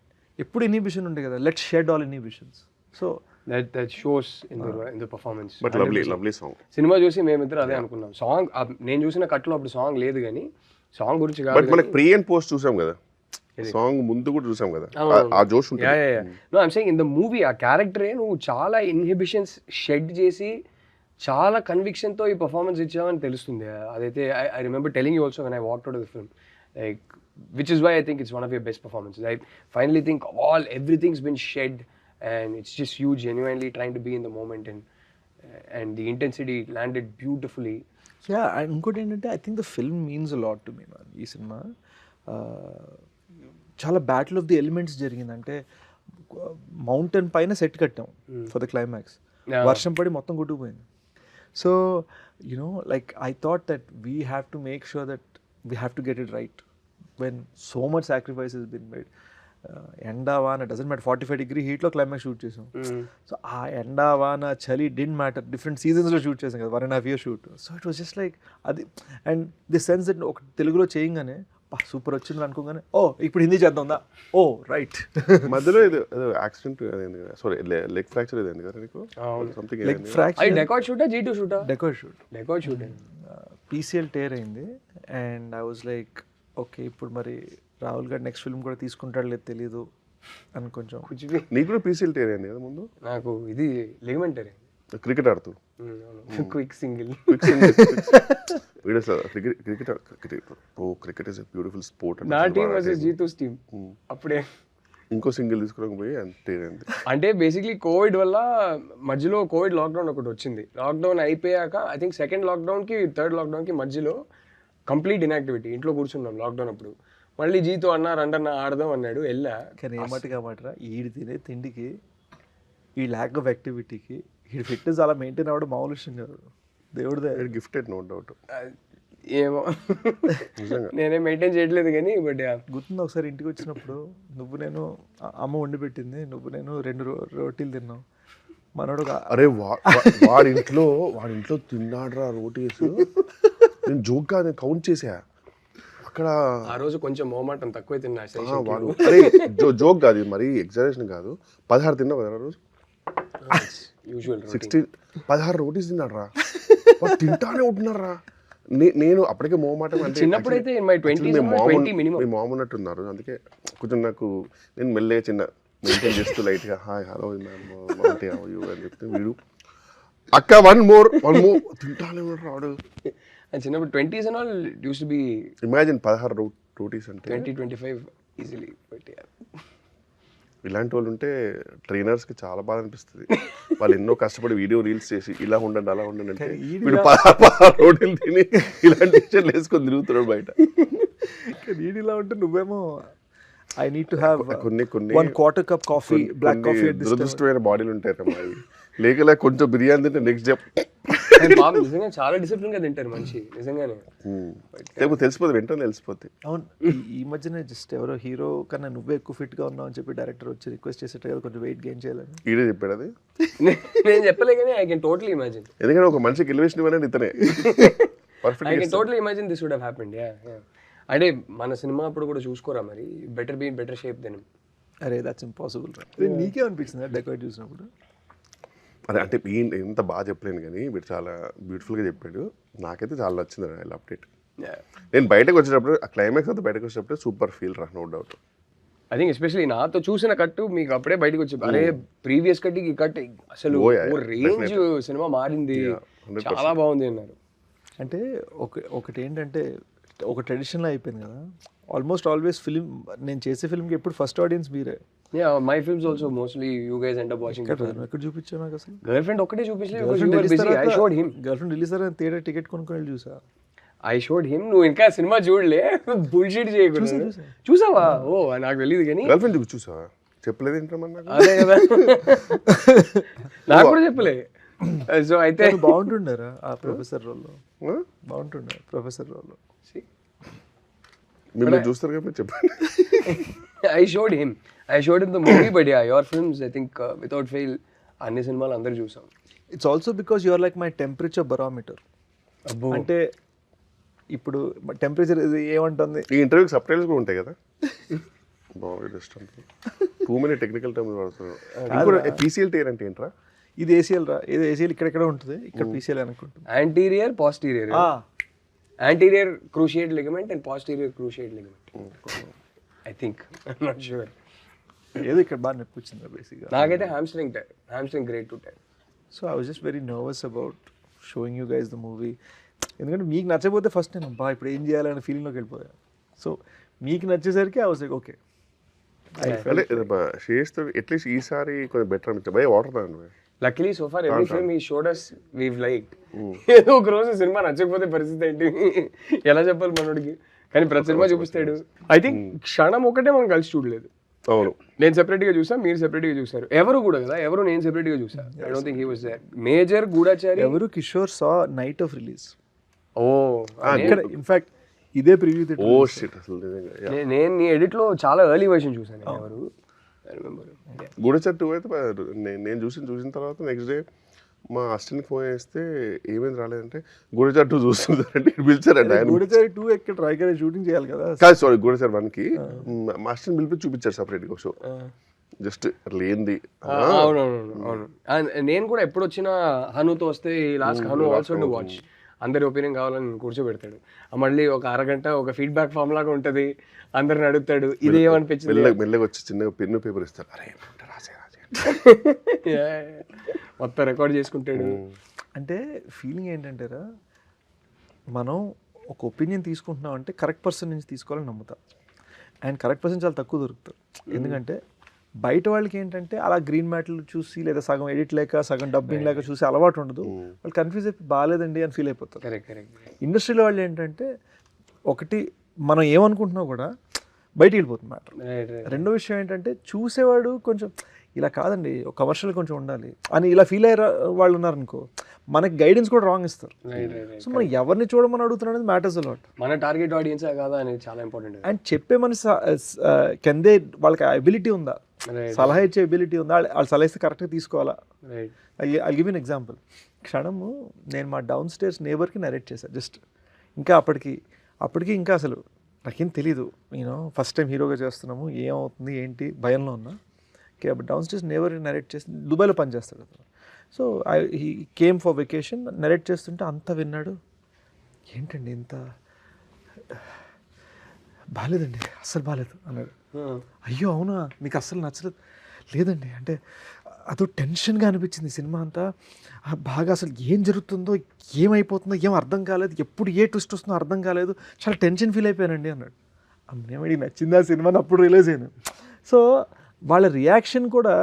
ఎప్పుడు ఇన్హిబిషన్ ఉండే కదా, let's shed all inhibitions. So that shows in the performance. But lovely song. Cinema చూసి మేమిద్దరు అదే అనుకున్నాం. Song నేను చూసిన కట్లో అప్పుడు సాంగ్ లేదు, కానీ సాంగ్ గురించి బట్ కాదు. మనకి ప్రీ అండ్ పోస్ట్ చూసాం కదా, సాంగ్ ముందు కూడా చూసాం కదా, ఆ జోష్ ఉంటుంది. No I'm saying in the movie ఆ క్యారెక్టరే నువ్వు చాలా ఇన్హిబిషన్స్ షెడ్ చేసి చాలా కన్విక్షన్తో ఈ పర్ఫార్మెన్స్ ఇచ్చావని తెలుస్తుంది. అదైతే I remember telling you also when I walked out of the film, like which is why I think it's one of your best performances. I finally think everything's been shed and it's just you genuinely trying to be in the moment, and the intensity landed beautifully. Yeah, and ఇంకోటి ఏంటంటే I think the film means a lot to me man. ఈ cinema చాలా battle of the elements జరిగింది. అంటే mountain పైన set కట్టాం for the climax, వర్షం పడి మొత్తం కొట్టుకుపోయింది. So you know like I thought that we have to make sure that we have to get it right when so much sacrifice has been made. ఎండా వాన డజంట్ మ్యాటర్, 45-degree హీట్లో climax shoot చేసాం. So ఆ ఎండా వాన చలి didn't matter, different సీజన్స్లో shoot చేసాం కదా, 1.5 years shoot. So it was just like అది. అండ్ ది సెన్స్ దట్ ఒక తెలుగులో చేయగానే సూపర్ వచ్చింది అనుకోగానే ఇప్పుడు హిందీ చేద్దాందా, రైట్. మధ్యలో ఏదో యాక్సిడెంట్ సారీ లెగ్ ఫ్రాక్చర్ ఏదైంది కదా నీకు, సంథింగ్ లెగ్ ఫ్రాక్చర్. డెకాయిట్ షూటా G2 షూటా? Dacoit shoot. Shoot PCL tear అయింది. And I was like okay, ఇప్పుడు మరి రాహుల్ గారు నెక్స్ట్ ఫిల్మ్ కూడా తీసుకుంటాడు లేదు తెలీదు అని కొంచెం. నీకు కూడా PCL టేర్ అయింది కదా ముందు? నాకు ఇది లిగమెంట్ క్రికెట్ ఆడుతూ quick single. Cricket is beautiful sport. నా టీమ్ వర్సెస్ G2's టీమ్. అప్పుడే ఇంకో సింగిల్ తీసుకురాకపోయి అంతే. అంటే బేసిక్లీ కోవిడ్ వల్ల మధ్యలో కోవిడ్ లాక్డౌన్ ఒకటి వచ్చింది. లాక్డౌన్ అయిపోయాక ఐ థింక్ సెకండ్ లాక్డౌన్కి థర్డ్ లాక్డౌన్కి మధ్యలో కంప్లీట్ ఇన్యాక్టివిటీ, ఇంట్లో కూర్చున్నాం లాక్డౌన్ అప్పుడు. మళ్ళీ జీతో అన్నారన్నా ఆడదాం అన్నాడు, వెళ్ళా. కానీ ఏమాటిగా మాటరా, ఈడు తినే తిండికి ఈ ల్యాక్ ఆఫ్ యాక్టివిటీకి ఈ ఫిట్నెస్ అలా మెయింటైన్ అవ్వడం మామూలు విషయం కాదు. దేవుడిదే గిఫ్టెడ్, నో డౌట్. ఏమో నేనేం మెయింటైన్ చేయట్లేదు కానీ. బట్ గుర్తుంది ఒకసారి ఇంటికి వచ్చినప్పుడు నువ్వు నేను అమ్మ వండి పెట్టింది, నువ్వు నేను 2 రోటీలు తిన్నావు. మనోడు అరే వాడింట్లో తిన్నాడ్రా రోటీస్. నేను జోక్ కాదు, నేను కౌంట్ చేసా అక్కడ. ఆ రోజు కొంచెం మోమాటం తక్కువ తిన్నా. అరే జోక్ కాదు, మరి ఎగ్జాజరేషన్ కాదు. 16 తిన్నావు కదా ఆ రోజు. 16 రోటీస్ తిన్నాడ్రా, వాడు తింటానే ఉంటున్నారా. నేను అప్పటికే మోమాటం. అంటే చిన్నప్పుడైతే మీ మామ ఉన్నట్టున్నారు, అందుకే కొంచెం నాకు నేను మెల్లగా చిన్న మెయింటైన్ చేస్తూ లైట్గా హాయ్ హలో మ్యామ్ అని చెప్తే వీడు అక్క వన్ మోర్ తింటానే రాడు. చిన్నప్పుడు 20s and all used to be imagine 16 rotis అంటే 20-25 ఈజీలీ. ఇలాంటి వాళ్ళు ఉంటే ట్రైనర్స్కి చాలా బాధ అనిపిస్తుంది. వాళ్ళు ఎన్నో కష్టపడి వీడియో రీల్స్ చేసి ఇలా ఉండండి అలా ఉండండి అంటే వీడు 16 రోటీలు తిని ఇలాంటి డిసిషన్లు వేసుకొని తిరుగుతున్నాడు బయట. ఇలా ఉంటే నువ్వేమో ఐ నీడ్ టు హ్యావ్ కొన్ని 1/4 cup కాఫీ, బ్లాక్ కాఫీ. దురదృష్టమైన బాడీలు ఉంటాయి అమ్మా. లేక కొంచెం బిర్యానీ తింటే నెక్స్ట్ డే నిజంగా చాలా డిసిప్లిన్ గా తింటారు మనిషి నిజంగానే. తెలిసిపోతుంది, వెంటనే తెలిసిపోతుంది. అవును, ఈ మధ్యనే జస్ట్ ఎవరో హీరో కన్నా నువ్వే ఎక్కువ ఫిట్ గా ఉన్నావు అని చెప్పి డైరెక్టర్ వచ్చి రిక్వెస్ట్ చేసేట కదా కొంచెం వెయిట్ గెయిన్ చేయాలని. ఈడే చెప్పాడు అది, నేను చెప్పలే కానీ ఐ కెన్ టోటలీ ఇమాజిన్. ఎందుకంటే ఒక మనిషికి ఎలివేషన్ ఇవ్వలేదు ఇతనే. I can totally imagine this would have happened. అంటే మన సినిమా అప్పుడు కూడా చూసుకోరా మరి, better be in better shape then. అరే దట్స్ ఇంపాసిబుల్. నీకే అనిపించింది డెకాయిట్ చూసినప్పుడు? అదే అంటే ఎంత బాగా చెప్పలేను కానీ వీడు చాలా బ్యూటిఫుల్గా చెప్పాడు. నాకైతే చాలా నచ్చింది ఐ లవ్డ్ ఇట్. నేను బయటకు వచ్చేటప్పుడు ఆ క్లైమాక్స్ అంతా బయటకు వచ్చేటప్పుడు సూపర్ ఫీల్ రా, no doubt. I think especially నాతో చూసిన కట్టు మీకు అప్పుడే బయటకు వచ్చి అరే ప్రీవియస్ కట్కి ఈ కట్ అసలు రేంజ్ సినిమా మారింది, చాలా బాగుంది అన్నారు. అంటే ఒకటి ఏంటంటే ఒక ట్రెడిషన్లో అయిపోయింది కదా. ఆల్మోస్ట్ ఆల్వేస్ ఫిల్మ్ నేను చేసే ఫిల్మ్కి ఎప్పుడు ఫస్ట్ ఆడియన్స్ మీరే. Yeah, my films also mostly you guys end up watching. ఎక్కడ చూపించావు నాకు అసలు? గర్ల్ ఫ్రెండ్ ఒక్కటే చూపించలేదు, because you were busy. I showed him. Girl friend release అయిన థియేటర్ టికెట్ కొనుక్కొని చూసా. I showed him. నువ్వు ఇంకా సినిమా చూడలే, బుల్షిట్ చేయకూడదు. చూసావా? ఓ నాకు తెలియదు కానీ. గర్ల్ ఫ్రెండ్ చూసావా? చెప్పలేదు ఏంటమ్మా? అదే కదా, నాకు కూడా చెప్పలే. సో అయితే బాగుంటుండరా ఆ ప్రొఫెసర్ రోల్లో, బాగుంటుండే ప్రొఫెసర్ రోల్లో. మిమ్మల్ని చూస్తారు కదా, చెప్పండి. I showed him the movie, but yeah, your films, I think without fail అన్ని సినిమాలు అందరు చూసాం. It's also because you are like my temperature barometer. అంటే ఇప్పుడు టెంపరేచర్ ఏమంటుంది? ఈ ఇంటర్వ్యూకి సబ్టైటిల్స్ కూడా ఉంటాయి కదా. టూ మెనీ టెక్నికల్ టర్మ్స్ వాడుతున్నారు. పీసీఎల్ అంటే ఏంట్రా? ఇది ఏసీఎల్ రా, ఇది ఏసీఎల్ ఇక్కడెక్కడ ఉంటుంది, ఇక్కడ పీసీఎల్ అనుకుంటుంది. Anterior posterior, anterior cruciate ligament and posterior cruciate ligament, I think, I'm not sure. ఏదో ఇక్కడ బాగా నొప్పి వచ్చింది బేసిక్గా. నాకైతే hamstring grade two tear. So I was just very nervous about showing you guys the movie. ఎందుకంటే మీకు నచ్చకపోతే ఫస్ట్ నేను బా ఇప్పుడు ఏం చేయాలనే ఫీలింగ్లోకి వెళ్ళిపోయాను. సో మీకు నచ్చేసరికి ఐ వాజ్ లైక్ ఓకే. అంటే చేస్తే అట్లీస్ట్ ఈసారి కొంచెం బెటర్ అనిపించింది. భయ వాటర్ తాగండి. Luckily so far every film he showed us we've liked. ఏదో ఒక రోజు సినిమా నచ్చకపోతే పరిస్థితి ఏంటి, ఎలా చెప్పాలి మనోడికి? కానీ ప్రతి సినిమా చూపిస్తాడు. ఐ థింక్ క్షణం ఒకటే మనం కలిసి చూడలేదు. అవును, నేను సెపరేట్ గా చూసా, మీరు సెపరేట్ గా చూసారు. ఎవరు కూడా కదా, ఎవరు నేను సెపరేట్ గా చూసా. I don't think he was there. Major Goodachari ఎవరు Kishore saw night of release. ఓ ఇక్కడ ఇన్ఫాక్ట్ ఇదే ప్రివ్యూ థియేటర్. ఓ షిట్, అసలు నిజంగా నేను నీ ఎడిట్ లో చాలా ఎర్లీ వర్షన్ చూసాను. ఎవరు గూఢచారి 2 అయితే నేను చూసిన తర్వాత నెక్స్ట్ డే మా అసిస్టెంట్కి ఫోన్ చేస్తే ఏమేమి రాలేదంటే గూఢచారి 2 చూస్తుందంటే పిలిచారండి ఆయన. గూఢచారి 2 ఎక్కడ ట్రైగర్ షూటింగ్ చేయాలి కదా. కాదు సారీ, గూఢచారి 1కి మా అసిస్టెంట్ పిలిపి చూపించారు సపరేట్గా షో. జస్ట్ అట్లా ఏంది. అవును. నేను కూడా ఎప్పుడు వచ్చినా హనుతో వస్తే last Hanu also to watch. అందరి ఒపీనియన్ కావాలని కూర్చోబెడతాడు. మళ్ళీ ఒక అరగంట ఒక ఫీడ్బ్యాక్ ఫామ్ లాగా ఉంటది, అందరిని అడుగుతాడు ఇది ఏమనిపించింది. మెల్లగా వచ్చి చిన్నగా పెన్ను పేపర్ ఇస్తారు, అరే రాసే మొత్తం రికార్డ్ చేసుకుంటాడు. అంటే ఫీలింగ్ ఏంటంటారా, మనం ఒక ఒపీనియన్ తీసుకుంటున్నాం అంటే కరెక్ట్ పర్సన్ నుంచి తీసుకోవాలని నమ్ముతా. అండ్ కరెక్ట్ పర్సన్ చాలా తక్కువ దొరుకుతారు. ఎందుకంటే బయట వాళ్ళకి ఏంటంటే అలా గ్రీన్ మ్యాట్లు చూసి లేదా సగం ఎడిట్ లేక సగం డబ్బింగ్ లేక చూసి అలవాటు ఉండదు. వాళ్ళు కన్ఫ్యూజ్ అయిపోయి బాగాలేదండి అని ఫీల్ అయిపోతారు. ఇండస్ట్రీలో వాళ్ళు ఏంటంటే ఒకటి మనం ఏమనుకుంటున్నా కూడా బయటికి వెళ్ళిపోతుంది మ్యాటర్. రెండో విషయం ఏంటంటే చూసేవాడు కొంచెం ఇలా కాదండి ఒక కమర్షియల్ కొంచెం ఉండాలి అని ఇలా ఫీల్ అయ్యే వాళ్ళు ఉన్నారనుకో, మనకి గైడెన్స్ కూడా రాంగ్ ఇస్తారు. సో మనం ఎవరిని చూడమని అడుగుతున్నాం అనేది మ్యాటర్స్ అలాట్. మన టార్గెట్ ఆడియన్స్ కాదా అనేది చాలా ఇంపార్టెంట్. అండ్ చెప్పే మనిషి కెందే వాళ్ళకి ఎబిలిటీ ఉందా, సలహా ఇచ్చే ఎబిలిటీ ఉందా, వాళ్ళు సలహా ఇస్తే కరెక్ట్గా తీసుకోవాలా. I give an example. క్షణము నేను మా డౌన్ స్టేర్స్ నేబర్కి నరేట్ చేశాను జస్ట్. ఇంకా అప్పటికి ఇంకా అసలు నాకేం తెలీదు, నేను ఫస్ట్ టైం హీరోగా చేస్తున్నాము, ఏమవుతుంది ఏంటి భయంలో ఉన్నా. Okay, down stairs neighbour narrate చేసి దుబాయ్లో పనిచేస్తాడు అతను. So he came for vacation, narrate చేస్తుంటే అంతా విన్నాడు. ఏంటండి ఇంత బాగాలేదండి, అస్సలు బాగాలేదు అన్నాడు. అయ్యో అవునా, మీకు అస్సలు నచ్చలేదు? లేదండి, అంటే అదో టెన్షన్గా అనిపించింది సినిమా అంతా, బాగా అసలు ఏం జరుగుతుందో ఏమైపోతుందో ఏం అర్థం కాలేదు, ఎప్పుడు ఏ ట్విస్ట్ వస్తుందో అర్థం కాలేదు, చాలా టెన్షన్ ఫీల్ అయిపోయానండి అన్నాడు. అమ్మేమడి నచ్చింది ఆ సినిమా అప్పుడు రిలీజ్ అయ్యాను. సో వాళ్ళ రియాక్షన్ కూడా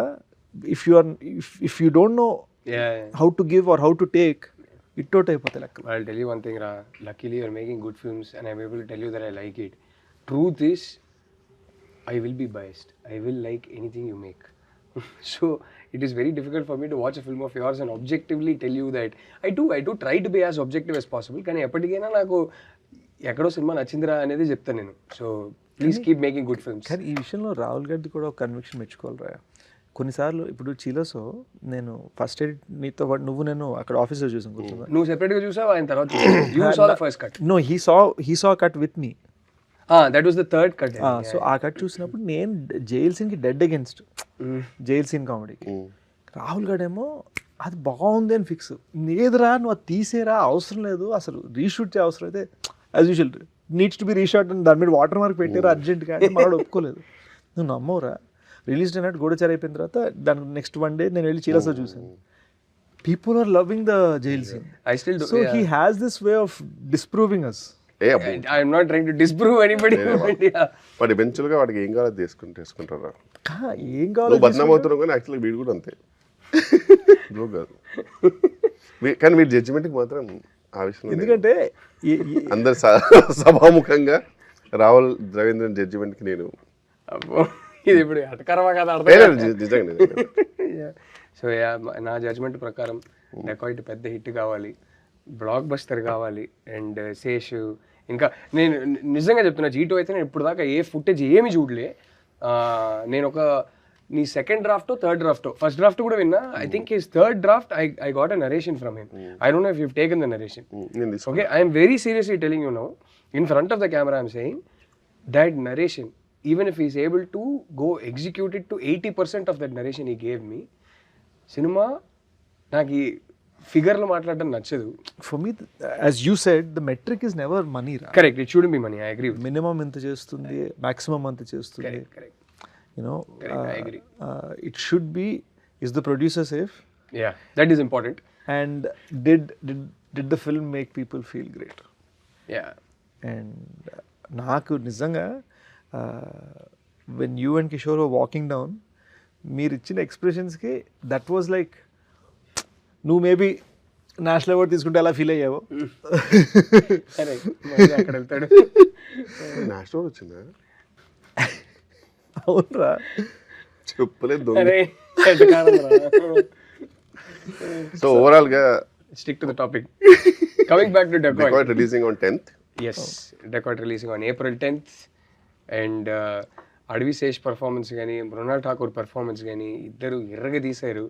if you don't know how to give or how to take it out అయిపోతాయి లెక్క. I'll tell you one thing, Ra. Luckily you're making good films and I'm able to tell you that I like it. Truth is, I will be biased. I will like anything you make. So it is very difficult for me to watch a film of yours and objectively tell you that I do try to be as objective as possible. కానీ ఎప్పటికైనా నాకు ఎక్కడో cinema నచ్చిందిరా అనేది చెప్తాను నేను. So please keep making good films. కానీ ఈ విషయంలో రాహుల్ గారిది కూడా ఒక కన్విక్షన్ మెచ్చుకోవాలిరా. కొన్నిసార్లు ఇప్పుడు చీలోసో నేను ఫస్ట్ ఎయిడ్ నీతో పాటు నేను అక్కడ ఆఫీస్లో చూసాను గుర్తుందా? నువ్వు సెపరేట్గా చూసావు, ఆయన తర్వాత you saw the first cut. No, he saw a cut with me. That was the third cut. So ఆ కట్ చూసినప్పుడు నేను జైల్ సీన్కి డెడ్ అగేన్స్ట్ జైల్ సీన్ కామెడీకి. రాహుల్ గాడేమో అది బాగుంది అని ఫిక్స్. లేదురా నువ్వు అది తీసేరా, అవసరం లేదు, అసలు రీషూట్ చేయ అవసరం అయితే as usual needs to be reshot అని దాని మీద వాటర్ మార్క్ పెట్టారు అర్జెంట్గా అంటే మనోడు ఒప్పుకోలేదు. నువ్వు నమ్మవురా, రిలీజ్ డే నైట్ గూఢచారి అయిపోయిన తర్వాత దాని నెక్స్ట్ వన్ డే నేను వెళ్ళి చీలస్లో చూసాను. People are loving the jail scene. So he has this way of disproving us. I'm not trying to disprove anybody. But ఎవెన్చువల్గా వాడికి ఏం కావాలి తీసుకుంటారా, ఏం కావాలి బద్నాం అవుతున్నావు. కానీ యాక్చువల్గా వీడు కూడా అంతే కాదు. కానీ వీడి జడ్జిమెంట్కి మాత్రం ఆ విషయంలో ఎందుకంటే అందరు సభాముఖంగా రాహుల్ రవీంద్రన్ జడ్జిమెంట్కి నేను అబ్బో, ఇది ఇప్పుడు అటకరవా కదా నిజంగా సో నా జడ్జ్మెంట్ ప్రకారం డెకాయిట్ పెద్ద హిట్ కావాలి, బ్లాక్ బస్టర్ కావాలి. అండ్ శేష్ ఇంకా నేను నిజంగా చెప్తున్నా, G2 అయితే నేను ఇప్పుడు దాకా ఏ ఫుటేజ్ ఏమి చూడలే. నేను ఒక నీ second draft third draft first draft కూడా విన్నా. I think his third draft I got a narration from him. I don't know if you taken the narration. Okay, I am very seriously telling you now, in front of the camera I am saying that narration, even if he is able to go execute it to 80% of that narration he gave me, cinema నాకు ఈ ఫిగర్లో మాట్లాడడం నచ్చదు. For me as you said the metric is never money రా. Correct, it should be money. I agree. Minimum ఎంత చేస్తుంది, maximum ఎంత చేస్తుంది, correct. You know I agree. It should be is the producer safe Yeah, that is important. And did the film make people feel great. Yeah. And నాకు నిజంగా when you and Kishore walking down మీరు ఇచ్చిన ఎక్స్ప్రెషన్స్కి that was like నువ్వు maybe national award తీసుకుంటే ఎలా feel అయ్యావో. Correct. మళ్ళీ అక్కడ వెళ్తాడు. నేషనల్ వచ్చిందా? అవునరా, చెప్పలేదు దొంగ. అరే, ఎటకారం రా. సో ఓవరాల్ గా Stick to the topic. Coming back to Dacoit. Releasing on 10th. Yes, Dacoit releasing on April 10th. And అడవి శేష్ పర్ఫార్మెన్స్ కానీ మృణాల్ ఠాకూర్ పర్ఫార్మెన్స్ కానీ ఇద్దరు ఎర్రగా తీశారు.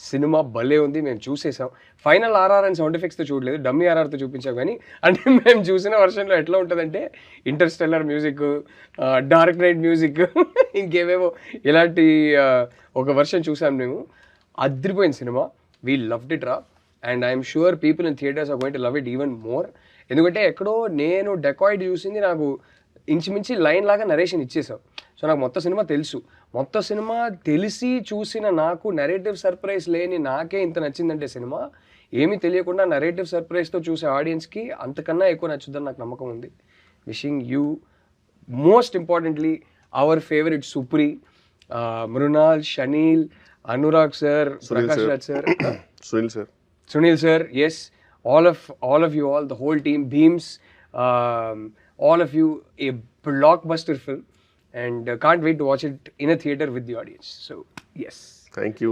సినిమా భలే ఉంది, మేము చూసేసాం. ఫైనల్ ఆర్ఆర్ అండ్ సౌండ్ ఎఫెక్ట్స్తో చూడలేదు, డమ్మీ ఆర్ఆర్తో చూపించాం. కానీ అంటే మేము చూసిన వర్షన్లో ఎట్లా ఉంటుందంటే Interstellar music, dark knight music, ఇంకేవేవో ఇలాంటి ఒక వర్షన్ చూసాం మేము. అదిరిపోయింది సినిమా. వీ లవ్డ్ ఇట్ రా. And I'm sure people in theatres are going to love it even more. ఎందుకంటే ఎక్కడో నేను డెకాయిడ్ చూసింది నాకు ఇంచుమించి లైన్ లాగా నరేషన్ ఇచ్చేసావు. సో నాకు మొత్తం సినిమా తెలుసు. మొత్తం సినిమా తెలిసి చూసిన నాకు నరేటివ్ సర్ప్రైజ్ లేని నాకే ఇంత నచ్చిందంటే సినిమా, ఏమీ తెలియకుండా నరేటివ్ సర్ప్రైజ్తో చూసే ఆడియన్స్కి అంతకన్నా ఎక్కువ నచ్చుద్దని నాకు నమ్మకం ఉంది. Wishing you most importantly our favourite Supri, Mrunal, Shaneil, Anurag sir, Prakash Raj sir, Sunil sir, yes, all of you all, the whole team, Beams, all of you, a blockbuster film, and can't wait to watch it in a theater with the audience. So yes, thank you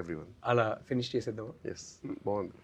everyone. అలా finish చేసేద్దాం. Yes బాగుంది.